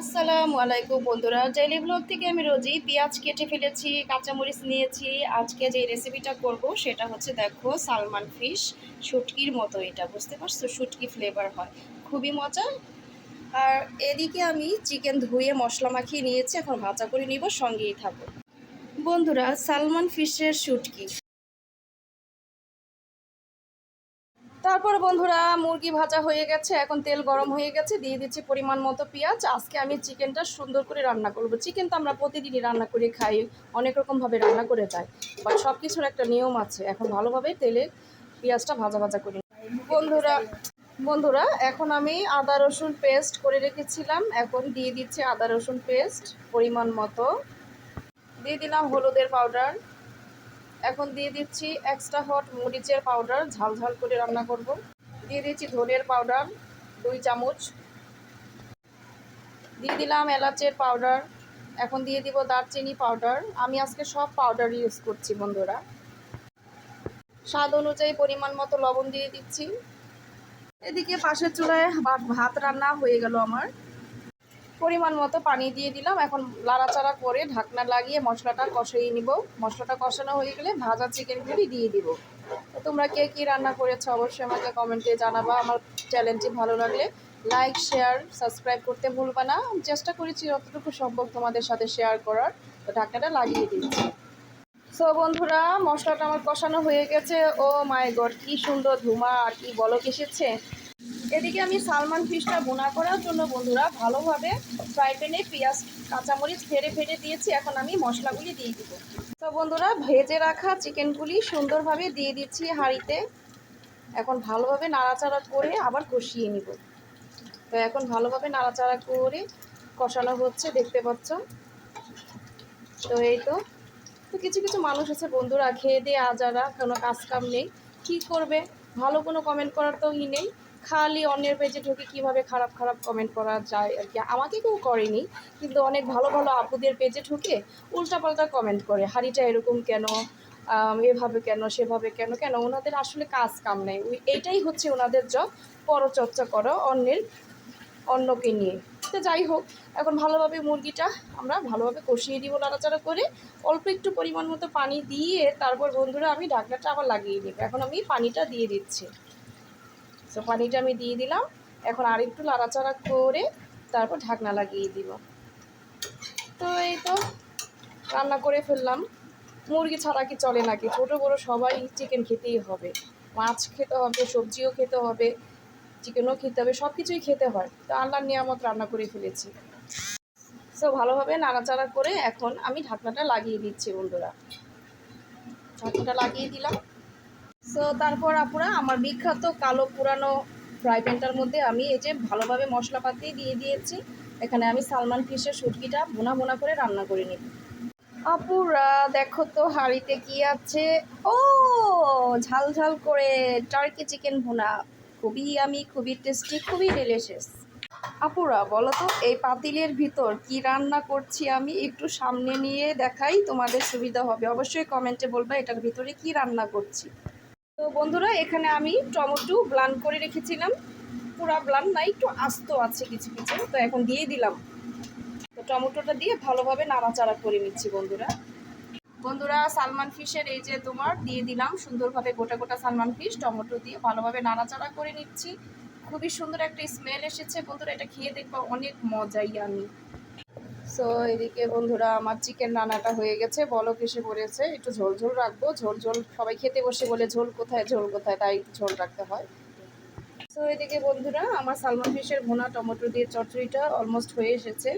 আসসালামু আলাইকুম বন্ধুরা, ডেইলি ব্লগ থেকে আমি রোজই পেঁয়াজ কেটে ফেলেছি, কাঁচামরিচ নিয়েছি। আজকে যে রেসিপিটা করব সেটা হচ্ছে, দেখো, সালমান ফিশ। শুটকির মতো, এটা বুঝতে পারছো, শুটকি ফ্লেভার হয়, খুবই মজা। আর এদিকে আমি চিকেন ধুয়ে মশলা মাখিয়ে নিয়েছি, এখন ভাজা করে নিব, সঙ্গেই থাকো বন্ধুরা। সালমান ফিশের শুটকি। তারপর বন্ধুরা, মুরগি ভাজা হয়ে গেছে, এখন তেল গরম হয়ে গেছে, দিয়ে দিচ্ছি পরিমাণ মতো পেঁয়াজ। আজকে আমি চিকেনটা সুন্দর করে রান্না করব। চিকেন তো আমরা প্রতিদিনই রান্না করে খাই, অনেক রকমভাবে রান্না করে যাই, বাট সব কিছুর একটা নিয়ম আছে। এখন ভালোভাবে তেলে পেঁয়াজটা ভাজা ভাজা করি বন্ধুরা। বন্ধুরা, এখন আমি আদা রসুন পেস্ট করে রেখেছিলাম, এখন দিয়ে দিচ্ছি আদা রসুন পেস্ট পরিমাণ মতো। দিয়ে দিলাম হলুদের পাউডার। এখন দিয়ে দিচ্ছি এক্সট্রা হট মরিচের পাউডার, ঝাল ঝাল করে রান্না করব। দিয়ে দিচ্ছি ধনিয়ার পাউডার 2 চামচ। দিয়ে দিলাম এলাচের পাউডার। এখন দিয়ে দিব দারচিনি পাউডার। আমি আজকে সব পাউডার ইউজ করছি বন্ধুরা। স্বাদ অনুযায়ী পরিমাণ মতো লবণ দিয়ে দিচ্ছি। এদিকে পাশের চুলায় ভাত রান্না হয়ে গেল আমার। পরিমাণ মতো পানি দিয়ে দিলাম, এখন লাড়াচাড়া করে ঢাকনা লাগিয়ে মশলাটা কষিয়ে নিব। মশলাটা কষানো হয়ে গেলে ভাজা চিকেনগুলি দিয়ে দিব। তো তোমরা কে কী রান্না করেছো অবশ্যই আমাকে কমেন্টে জানাবা। আমার চ্যানেলটি ভালো লাগলে লাইক, শেয়ার, সাবস্ক্রাইব করতে ভুলবা না। চেষ্টা করেছি যতটুকু সম্ভব তোমাদের সাথে শেয়ার করার। তো ঢাকনাটা লাগিয়ে দিচ্ছি। সো বন্ধুরা, মশলাটা আমার কষানো হয়ে গেছে। ও মাই গড, কি সুন্দর ধুমা আর কি বলক এসেছে। এদিকে আমি সালমান ফিশটা ভুনা করার জন্য বন্ধুরা ভালোভাবে ফ্রাই প্যানে পেঁয়াজ কাঁচামরিচ ফেড়ে ফেড়ে দিয়েছি। এখন আমি মশলাগুলি দিয়ে দিব। তো বন্ধুরা, ভেজে রাখা চিকেনগুলি সুন্দরভাবে দিয়ে দিচ্ছি হাঁড়িতে। এখন ভালোভাবে নাড়াচাড়া করে আবার কষিয়ে নিব। তো এখন ভালোভাবে নাড়াচাড়া করে কষানো হচ্ছে, দেখতে পাচ্ছ। তো এই তো তো কিছু কিছু মানুষ আছে বন্ধুরা, খেয়ে দিয়ে আজারা, কোনো কাজ কাম নেই, কী করবে, ভালো কোনো কমেন্ট করার তো নেই। খালি অন্যের পেজে ঢুকে কীভাবে খারাপ খারাপ কমেন্ট করা যায় আর কি। আমাকে কেউ করেনি, কিন্তু অনেক ভালো ভালো আপুদের পেজে ঢুকে উল্টাপাল্টা কমেন্ট করে, হাঁড়িটা এরকম কেন, এভাবে কেন, সেভাবে কেন। কেন ওনাদের আসলে কাজ কাম নেই, এইটাই হচ্ছে ওনাদের জব, পরচর্চা করো অন্যকে নিয়ে। তো যাই হোক, এখন ভালোভাবে মুরগিটা আমরা ভালোভাবে কষিয়ে দিব নাড়াচাড়া করে। অল্প একটু পরিমাণ মতো পানি দিয়ে তারপর বন্ধুরা আমি ঢাকনাটা আবার লাগিয়ে নিব। এখন আমি পানিটা দিয়ে দিচ্ছি। তো পানিটা আমি দিয়ে দিলাম, এখন আর একটু নাড়াচাড়া করে তারপর ঢাকনা লাগিয়ে দিব। তো এই তো রান্না করে ফেললাম। মুরগি ছাড়া কি চলে নাকি? ছোটো বড়ো সবাই চিকেন খেতেই হবে, মাছ খেতে হবে, সবজিও খেতে হবে, চিকেনও খেতে হবে, সব কিছুই খেতে হয়। তো আল্লাহর নিয়ামত রান্না করে ফেলেছি। সো ভালোভাবে নাড়াচাড়া করে এখন আমি ঢাকনাটা লাগিয়ে দিচ্ছি বন্ধুরা। ঢাকনাটা লাগিয়ে দিলাম। সো তারপর আপুরা, আমার বিখ্যাত কালো পুরানো ফ্রাই প্যানটার মধ্যে আমি এই যে ভালোভাবে মশলাপাতি দিয়ে দিয়েছি। এখানে আমি সালমান ফিশের শুটকিটা ভুনা ভুনা করে রান্না করে নিই। আপুরা দেখো তো হাঁড়িতে কি আছে। ও, ঝাল ঝাল করে টার্কি চিকেন ভুনা, খুবই আমি, খুবই টেস্টি, খুবই ডিলিশিয়াস। আপুরা বলো তো, এই পাতিলের ভিতর কি রান্না করছি আমি, একটু সামনে নিয়ে দেখাই, তোমাদের সুবিধা হবে। অবশ্যই কমেন্টে বলবা এটার ভিতরে কি রান্না করছি। তো বন্ধুরা, এখানে আমি টমেটো ব্লান করে রেখেছিলাম, পুরা ব্লান না, একটু আস্ত আছে কিছু কিছু, তো এখন দিয়ে দিলাম। তো টমেটোটা দিয়ে ভালোভাবে নাড়াচাড়া করে নিচ্ছি বন্ধুরা। বন্ধুরা, সালমান ফিশের এই যে তোমার দিয়ে দিলাম সুন্দরভাবে গোটা গোটা সালমান ফিশ, টমেটো দিয়ে ভালোভাবে নাড়াচাড়া করে নিচ্ছি। খুবই সুন্দর একটা স্মেল এসেছে বন্ধুরা, এটা খেয়ে দেখবা অনেক মজাই আমি। সো এদিকে বন্ধুরা আমার চিকেন রান্নাটা হয়ে গেছে, বলক এসে পড়েছে। একটু ঝোল ঝোল রাখবো, ঝোল ঝোল সবাই খেতে বসে বলে ঝোল কোথায় ঝোল কোথায়, তাই একটু ঝোল রাখতে হয়। সো এদিকে বন্ধুরা আমার সালমান ফিশের ভুনা টমেটো দিয়ে চচ্চড়িটা অলমোস্ট হয়ে এসেছে।